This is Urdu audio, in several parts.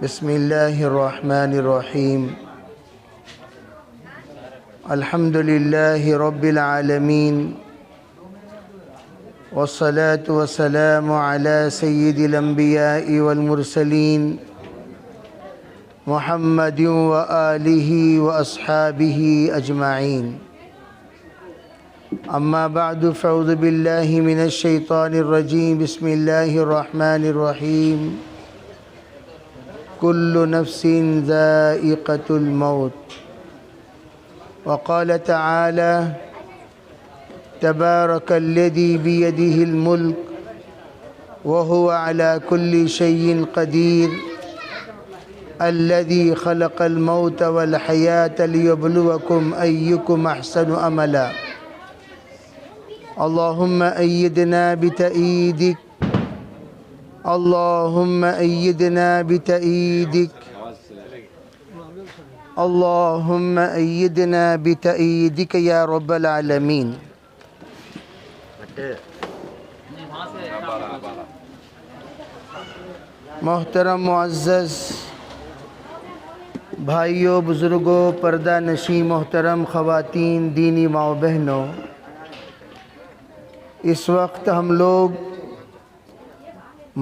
بسم الله الرحمن الرحيم. الحمد لله رب العالمين، والصلاة والسلام على سيد الأنبياء والمرسلين محمد وآله وأصحابه أجمعين. أما بعد فأعوذ بالله من الشيطان الرجيم. بسم الله الرحمن الرحيم. كل نفس ذائقة الموت. وقال تعالى: تبارك الذي بيده الملك وهو على كل شيء قدير الذي خلق الموت والحياة ليبلوكم أيكم أحسن عملا. اللهم أيدنا بتأييدك، اللهم أيدنا بتأييدك، اللهم أيدنا بتأييدك يا رب العالمين. محترم معزز بھائیوں، بزرگوں، پردہ نشین محترم خواتین، دینی ماں و بہنوں، اس وقت ہم لوگ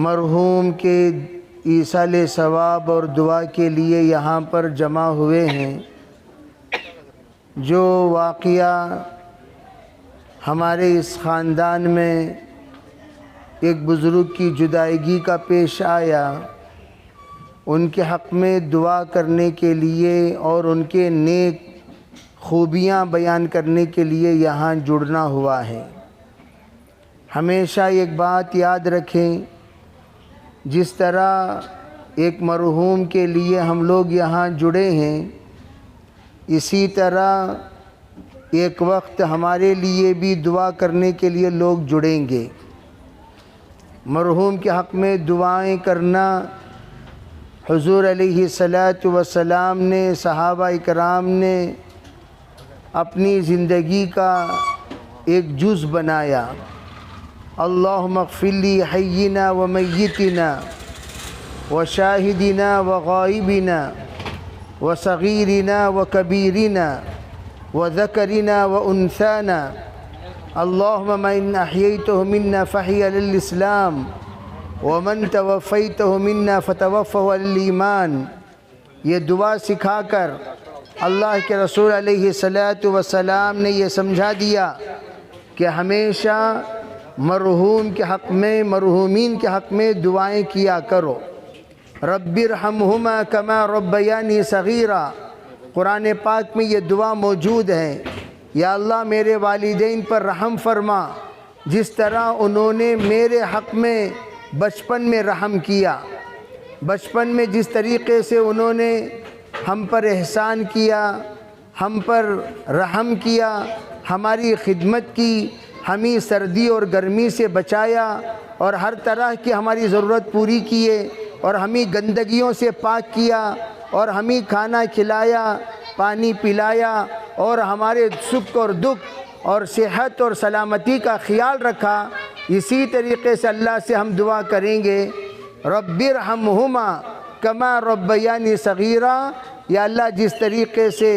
مرحوم کے ایصال ثواب اور دعا کے لیے یہاں پر جمع ہوئے ہیں. جو واقعہ ہمارے اس خاندان میں ایک بزرگ کی جدائیگی کا پیش آیا، ان کے حق میں دعا کرنے کے لیے اور ان کے نیک خوبیاں بیان کرنے کے لیے یہاں جڑنا ہوا ہے. ہمیشہ ایک بات یاد رکھیں، جس طرح ایک مرحوم کے لیے ہم لوگ یہاں جڑے ہیں، اسی طرح ایک وقت ہمارے لیے بھی دعا کرنے کے لیے لوگ جڑیں گے. مرحوم کے حق میں دعائیں کرنا حضور علیہ السلام نے، صحابہ اکرام نے اپنی زندگی کا ایک جز بنایا. اللہم اغفر لی حینا و میتنا و شاہدنا و غائبنا و صغیرنا و کبیرنا و ذکرنا و انثانا. اللہم من احییتہ منا فحی علی الاسلام ومن توفیتہ منا فتوفہ علی الایمان. یہ دعا سکھا کر اللہ کے رسول علیہ السلام نے یہ سمجھا دیا کہ ہمیشہ مرحوم کے حق میں، مرحومین کے حق میں دعائیں کیا کرو. رب ارحمہما کما ربیانی صغیرا. قرآن پاک میں یہ دعا موجود ہے. یا اللہ میرے والدین پر رحم فرما، جس طرح انہوں نے میرے حق میں بچپن میں رحم کیا. بچپن میں جس طریقے سے انہوں نے ہم پر احسان کیا، ہم پر رحم کیا، ہماری خدمت کی، ہمیں سردی اور گرمی سے بچایا اور ہر طرح کی ہماری ضرورت پوری کیے اور ہمیں گندگیوں سے پاک کیا اور ہمیں کھانا کھلایا، پانی پلایا اور ہمارے سکھ اور دکھ اور صحت اور سلامتی کا خیال رکھا. اسی طریقے سے اللہ سے ہم دعا کریں گے، رب ارحمہما کما ربیانی صغیرا. یا اللہ جس طریقے سے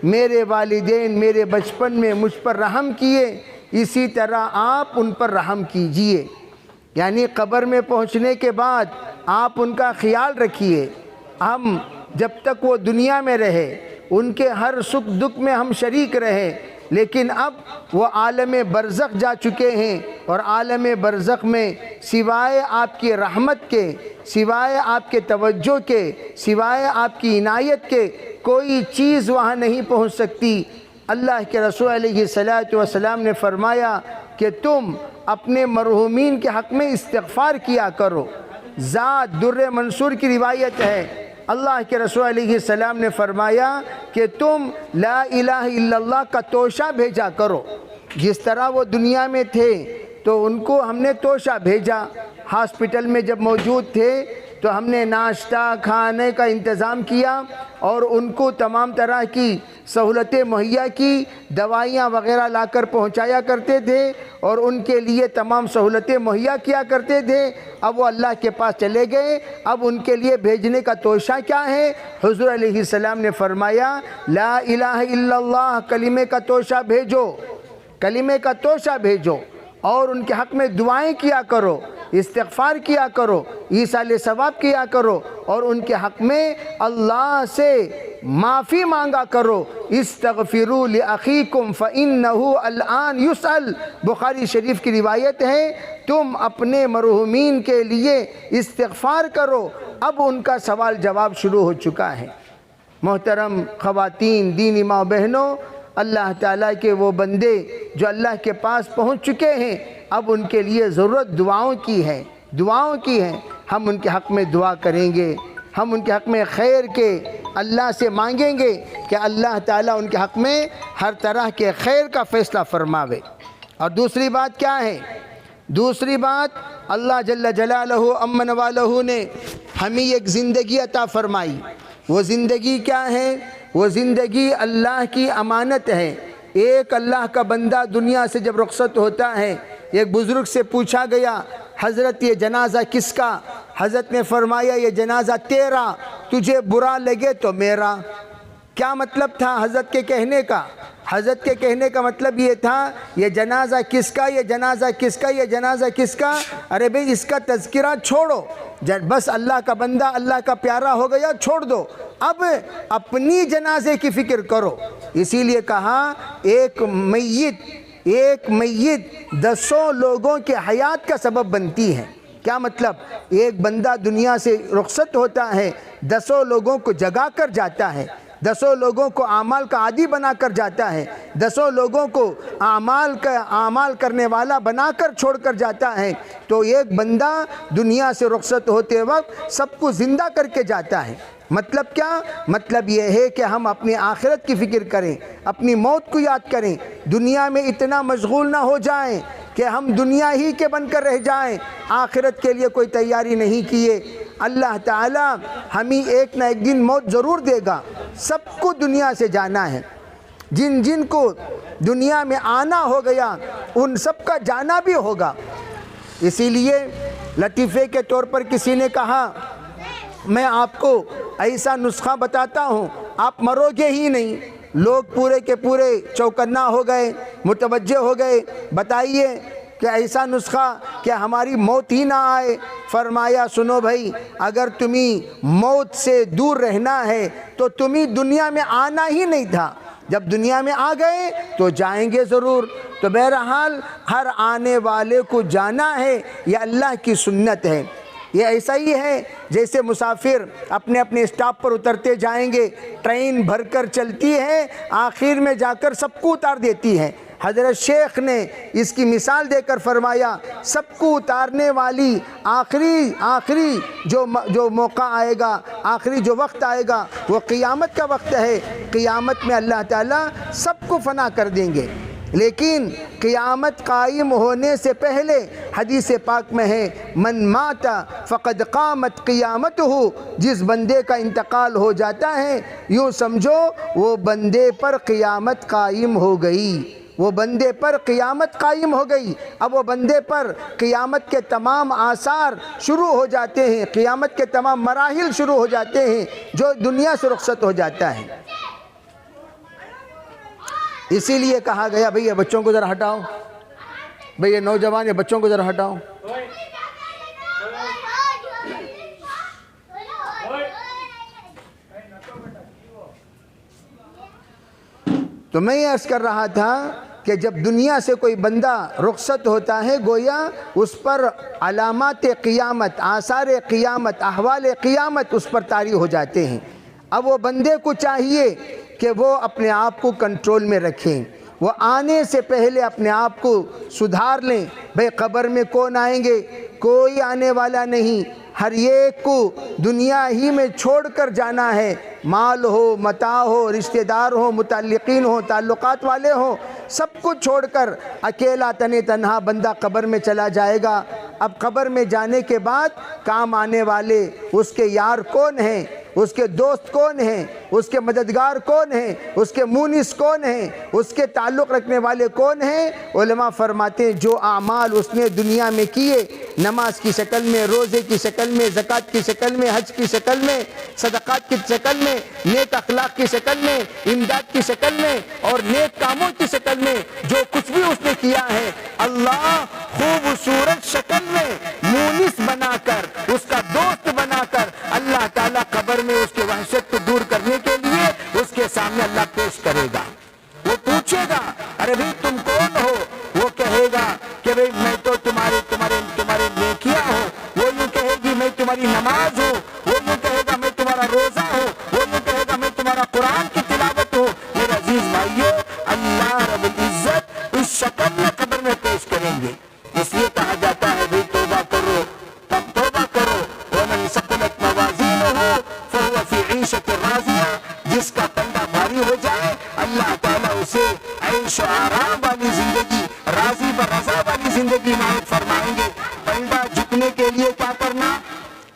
میرے والدین میرے بچپن میں مجھ پر رحم کیے، اسی طرح آپ ان پر رحم کیجئے. یعنی قبر میں پہنچنے کے بعد آپ ان کا خیال رکھیے. ہم جب تک وہ دنیا میں رہے ان کے ہر سکھ دکھ میں ہم شریک رہے، لیکن اب وہ عالم برزخ جا چکے ہیں اور عالم برزخ میں سوائے آپ کی رحمت کے، سوائے آپ کے توجہ کے، سوائے آپ کی عنایت کے کوئی چیز وہاں نہیں پہنچ سکتی. اللہ کے رسول علیہ السلام نے فرمایا کہ تم اپنے مرحومین کے حق میں استغفار کیا کرو. ذات در منصور کی روایت ہے، اللہ کے رسول علیہ السلام نے فرمایا کہ تم لا الہ الا اللہ کا توشہ بھیجا کرو. جس طرح وہ دنیا میں تھے تو ان کو ہم نے توشہ بھیجا. ہاسپٹل میں جب موجود تھے تو ہم نے ناشتہ کھانے کا انتظام کیا اور ان کو تمام طرح کی سہولتیں مہیا کی، دوائیاں وغیرہ لا کر پہنچایا کرتے تھے اور ان کے لیے تمام سہولتیں مہیا کیا کرتے تھے۔ اب وہ اللہ کے پاس چلے گئے، اب ان کے لیے بھیجنے کا توشہ کیا ہے؟ حضور علیہ السلام نے فرمایا لا الہ الا اللہ کلمے کا توشہ بھیجو، کلمے کا توشہ بھیجو اور ان کے حق میں دعائیں کیا کرو، استغفار کیا کرو، ایصال ثواب کیا کرو اور ان کے حق میں اللہ سے معافی مانگا کرو۔ استغفروا لأخیکم فإنہ الآن یسأل، بخاری شریف کی روایت ہے، تم اپنے مرحومین کے لیے استغفار کرو، اب ان کا سوال جواب شروع ہو چکا ہے۔ محترم خواتین، دینی ماں بہنوں، اللہ تعالیٰ کے وہ بندے جو اللہ کے پاس پہنچ چکے ہیں، اب ان کے لیے ضرورت دعاؤں کی ہے، دعاؤں کی ہے۔ ہم ان کے حق میں دعا کریں گے، ہم ان کے حق میں خیر کے اللہ سے مانگیں گے کہ اللہ تعالیٰ ان کے حق میں ہر طرح کے خیر کا فیصلہ فرماوے۔ اور دوسری بات کیا ہے؟ دوسری بات، اللہ جل جلالہ امن والہ نے ہمیں ایک زندگی عطا فرمائی۔ وہ زندگی کیا ہے؟ وہ زندگی اللہ کی امانت ہے۔ ایک اللہ کا بندہ دنیا سے جب رخصت ہوتا ہے، ایک بزرگ سے پوچھا گیا حضرت یہ جنازہ کس کا؟ حضرت نے فرمایا یہ جنازہ تیرا، تجھے برا لگے تو میرا۔ کیا مطلب تھا حضرت کے کہنے کا؟ حضرت کے کہنے کا مطلب یہ تھا یہ جنازہ کس کا، یہ جنازہ کس کا، یہ جنازہ کس کا؟ ارے بھئی اس کا تذکرہ چھوڑو، بس اللہ کا بندہ اللہ کا پیارا ہو گیا، چھوڑ دو، اب اپنی جنازے کی فکر کرو۔ اسی لیے کہا ایک میت دسوں لوگوں کے حیات کا سبب بنتی ہے۔ کیا مطلب؟ ایک بندہ دنیا سے رخصت ہوتا ہے، دسوں لوگوں کو جگا کر جاتا ہے، دسوں لوگوں کو اعمال کا عادی بنا کر جاتا ہے، دسوں لوگوں کو اعمال کرنے والا بنا کر چھوڑ کر جاتا ہے۔ تو ایک بندہ دنیا سے رخصت ہوتے وقت سب کو زندہ کر کے جاتا ہے۔ مطلب کیا؟ مطلب یہ ہے کہ ہم اپنی آخرت کی فکر کریں، اپنی موت کو یاد کریں، دنیا میں اتنا مشغول نہ ہو جائیں کہ ہم دنیا ہی کے بن کر رہ جائیں، آخرت کے لیے کوئی تیاری نہیں کیے۔ اللہ تعالیٰ ہمیں ایک نہ ایک دن موت ضرور دے گا، سب کو دنیا سے جانا ہے۔ جن جن کو دنیا میں آنا ہو گیا ان سب کا جانا بھی ہوگا۔ اسی لیے لطیفے کے طور پر کسی نے کہا میں آپ کو ایسا نسخہ بتاتا ہوں آپ مرو گے ہی نہیں۔ لوگ پورے کے پورے چوکنا ہو گئے، متوجہ ہو گئے، بتائیے کہ ایسا نسخہ کہ ہماری موت ہی نہ آئے۔ فرمایا سنو بھائی، اگر تمہیں موت سے دور رہنا ہے تو تمہیں دنیا میں آنا ہی نہیں تھا، جب دنیا میں آ گئے تو جائیں گے ضرور۔ تو بہرحال ہر آنے والے کو جانا ہے، یہ اللہ کی سنت ہے۔ یہ ایسا ہی ہے جیسے مسافر اپنے اپنے اسٹاپ پر اترتے جائیں گے، ٹرین بھر کر چلتی ہے، آخر میں جا کر سب کو اتار دیتی ہے۔ حضرت شیخ نے اس کی مثال دے کر فرمایا سب کو اتارنے والی آخری جو موقع آئے گا، آخری جو وقت آئے گا وہ قیامت کا وقت ہے۔ قیامت میں اللہ تعالیٰ سب کو فنا کر دیں گے، لیکن قیامت قائم ہونے سے پہلے حدیث پاک میں ہے من مات فقد قامت قیامتہ، جس بندے کا انتقال ہو جاتا ہے یوں سمجھو وہ بندے پر قیامت قائم ہو گئی، وہ بندے پر قیامت قائم ہو گئی۔ اب وہ بندے پر قیامت کے تمام آثار شروع ہو جاتے ہیں، قیامت کے تمام مراحل شروع ہو جاتے ہیں جو دنیا سے رخصت ہو جاتا ہے۔ اسی لیے کہا گیا بھئی یہ بچوں کو ذرا ہٹاؤ، بھئی یہ نوجوان یہ بچوں کو ذرا ہٹاؤ۔ تو میں یہ عرض کر رہا تھا کہ جب دنیا سے کوئی بندہ رخصت ہوتا ہے گویا اس پر علامات قیامت، آثار قیامت، احوال قیامت اس پر طاری ہو جاتے ہیں۔ اب وہ بندے کو چاہیے کہ وہ اپنے آپ کو کنٹرول میں رکھیں، وہ آنے سے پہلے اپنے آپ کو سدھار لیں۔ بھئی قبر میں کون آئیں گے؟ کوئی آنے والا نہیں، ہر ایک کو دنیا ہی میں چھوڑ کر جانا ہے، مال ہو، متاع ہو، رشتہ دار ہو، متعلقین ہو، تعلقات والے ہوں، سب کچھ چھوڑ کر اکیلا تنہا بندہ قبر میں چلا جائے گا۔ اب قبر میں جانے کے بعد کام آنے والے اس کے یار کون ہیں، اس کے دوست کون ہیں، اس کے مددگار کون ہیں، اس کے مونس کون ہیں، اس کے تعلق رکھنے والے کون ہیں؟ علماء فرماتے ہیں جو اعمال اس نے دنیا میں کیے، نماز کی شکل میں، روزے کی شکل میں، زکوٰۃ کی شکل میں، حج کی شکل میں، صدقات کی شکل میں، نیک اخلاق کی شکل میں، امداد کی شکل میں اور نیک کاموں کی شکل میں، جو کچھ بھی اس نے کیا ہے، اللہ خوبصورت شکل میں مونس بنا کر، اس کا دوست بنا کر، اللہ تعالیٰ قبر میں اس کے وحشت کو دور کرنے کے لیے اس کے سامنے اللہ پیش کرے گا۔ وہ پوچھے گا ارے بھائی تم کون ہو؟ وہ کہے گا کہ بھائی میں تو تمہارے نیکیاں ہوں۔ وہ یوں کہے گی میں تمہاری نماز ہوں۔ وہ یوں کہے گا میں تمہارا روزہ ہوں۔ وہ یوں کہے گا میں تمہارا قرآن کی تلاوت ہوں۔ میرے عزیز بھائیو، اللہ رب العزت اس شکل میں قبر میں پیش کریں گے۔ اس لیے کہا جاتا ہے بھائی توبہ کرو، تب توبہ کرو۔ وَمَنْ ثَقُلَتْ مَوَازِينُهُ فَهُوَ فِي عِيشَةٍ رَاضِيَةٍ، جس کا پلڑا بھاری ہو جائے اللہ تعالیٰ اسے عیش و آرام والی زندگی، راضی و رضا والی زندگی عنایت فرمائیں گے۔ پلڑا جھکنے کے لیے کیا کرنا؟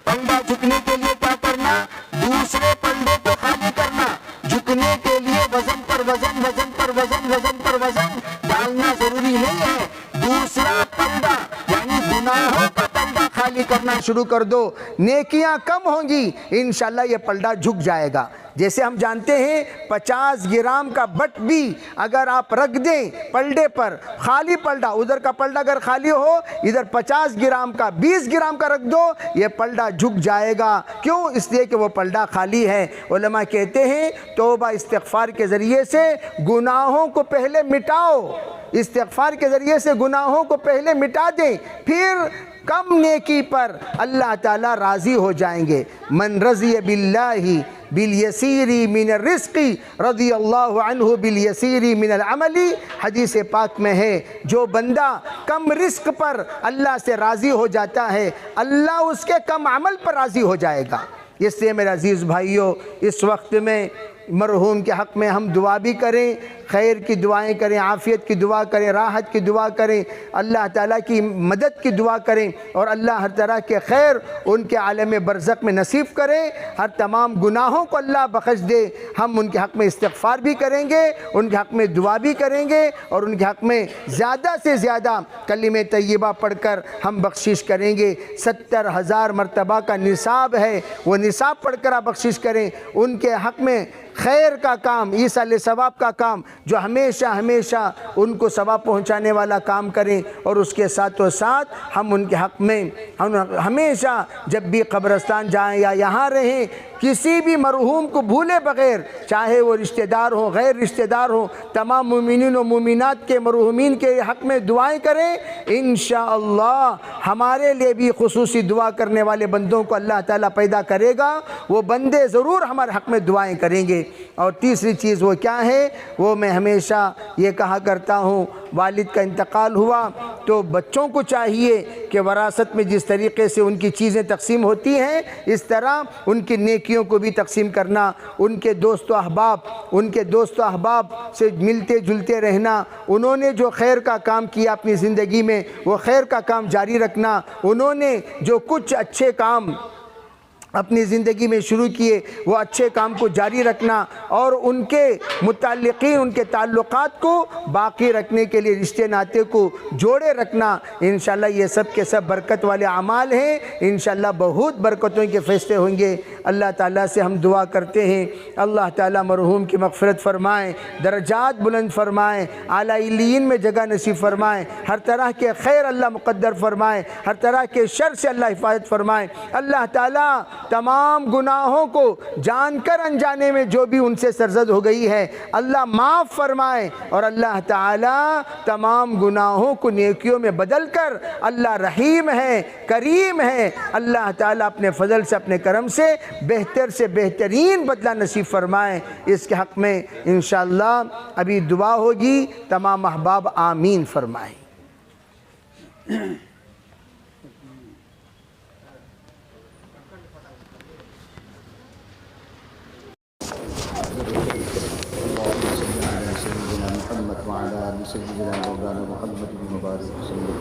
پلڑا جھکنے کے لیے کیا کرنا؟ دوسرے پلڑے کو خالی کرنا۔ جھکنے کے لیے وزن پر وزن، وزن پر وزن، وزن پر وزن ڈالنا ضروری نہیں ہے۔ دوسرا پلڑا یعنی گناہوں کا پلڑا خالی کرنا شروع کر دو، نیکیاں کم ہوں گی، انشاءاللہ یہ پلڑا جھک جائے گا۔ جیسے ہم جانتے ہیں 50 گرام کا بٹ بھی اگر آپ رکھ دیں پلڑے پر، خالی پلڑا، ادھر کا پلڑا اگر خالی ہو، ادھر 50 گرام کا 20 گرام کا رکھ دو، یہ پلڑا جھک جائے گا۔ کیوں؟ اس لیے کہ وہ پلڑا خالی ہے۔ علماء کہتے ہیں توبہ استغفار کے ذریعے سے گناہوں کو پہلے مٹاؤ، استغفار کے ذریعے سے گناہوں کو پہلے مٹا دیں، پھر کم نیکی پر اللہ تعالیٰ راضی ہو جائیں گے۔ من رضی باللہ بالیسیر من الرزق رضی اللہ عنہ بالیسیر من العمل، حدیث پاک میں ہے جو بندہ کم رزق پر اللہ سے راضی ہو جاتا ہے، اللہ اس کے کم عمل پر راضی ہو جائے گا۔ اس لیے میرے عزیز بھائیوں، اس وقت میں مرحوم کے حق میں ہم دعا بھی کریں، خیر کی دعائیں کریں، عافیت کی دعا کریں، راحت کی دعا کریں، اللہ تعالیٰ کی مدد کی دعا کریں، اور اللہ ہر طرح کے خیر ان کے عالم برزخ میں نصیب کرے، ہر تمام گناہوں کو اللہ بخش دے۔ ہم ان کے حق میں استغفار بھی کریں گے، ان کے حق میں دعا بھی کریں گے، اور ان کے حق میں زیادہ سے زیادہ کلمہ طیبہ پڑھ کر ہم بخشش کریں گے۔ 70,000 مرتبہ کا نصاب ہے، وہ نصاب پڑھ کر آپ بخشش کریں۔ ان کے حق میں خیر کا کام، ایصال ثواب کا کام، جو ہمیشہ ہمیشہ ان کو ثواب پہنچانے والا کام کریں، اور اس کے ساتھ و ساتھ ہم ان کے حق میں ہمیشہ جب بھی قبرستان جائیں یا یہاں رہیں، کسی بھی مرحوم کو بھولے بغیر، چاہے وہ رشتہ دار ہوں غیر رشتہ دار ہوں، تمام مومنین و مومنات کے مرحومین کے حق میں دعائیں کریں۔ انشاءاللہ ہمارے لیے بھی خصوصی دعا کرنے والے بندوں کو اللہ تعالیٰ پیدا کرے گا، وہ بندے ضرور ہمارے حق میں دعائیں کریں گے۔ اور تیسری چیز وہ کیا ہے؟ وہ میں ہمیشہ یہ کہا کرتا ہوں، والد کا انتقال ہوا تو بچوں کو چاہیے کہ وراثت میں جس طریقے سے ان کی چیزیں تقسیم ہوتی ہیں، اس طرح ان کی نیکیوں کو بھی تقسیم کرنا، ان کے دوست و احباب سے ملتے جلتے رہنا، انہوں نے جو خیر کا کام کیا اپنی زندگی میں وہ خیر کا کام جاری رکھنا، انہوں نے جو کچھ اچھے کام اپنی زندگی میں شروع کیے وہ اچھے کام کو جاری رکھنا، اور ان کے متعلقین ان کے تعلقات کو باقی رکھنے کے لیے رشتے ناطے کو جوڑے رکھنا۔ انشاءاللہ یہ سب کے سب برکت والے اعمال ہیں، انشاءاللہ بہت برکتوں کے فیصلے ہوں گے۔ اللہ تعالیٰ سے ہم دعا کرتے ہیں اللہ تعالیٰ مرحوم کی مغفرت فرمائیں، درجات بلند فرمائیں، اعلیٰ علیین میں جگہ نصیب فرمائیں، ہر طرح کے خیر اللہ مقدر فرمائیں، ہر طرح کے شر سے اللہ حفاظت فرمائیں۔ اللہ تعالیٰ تمام گناہوں کو جان کر انجانے میں جو بھی ان سے سرزد ہو گئی ہے اللہ معاف فرمائے، اور اللہ تعالیٰ تمام گناہوں کو نیکیوں میں بدل کر، اللہ رحیم ہے، کریم ہے، اللہ تعالیٰ اپنے فضل سے اپنے کرم سے بہتر سے بہترین بدلہ نصیب فرمائے۔ اس کے حق میں انشاءاللہ ابھی دعا ہوگی، تمام احباب آمین فرمائیں۔ محمد وعلى آل سيدنا مولانا محمد بن مبارك وسلم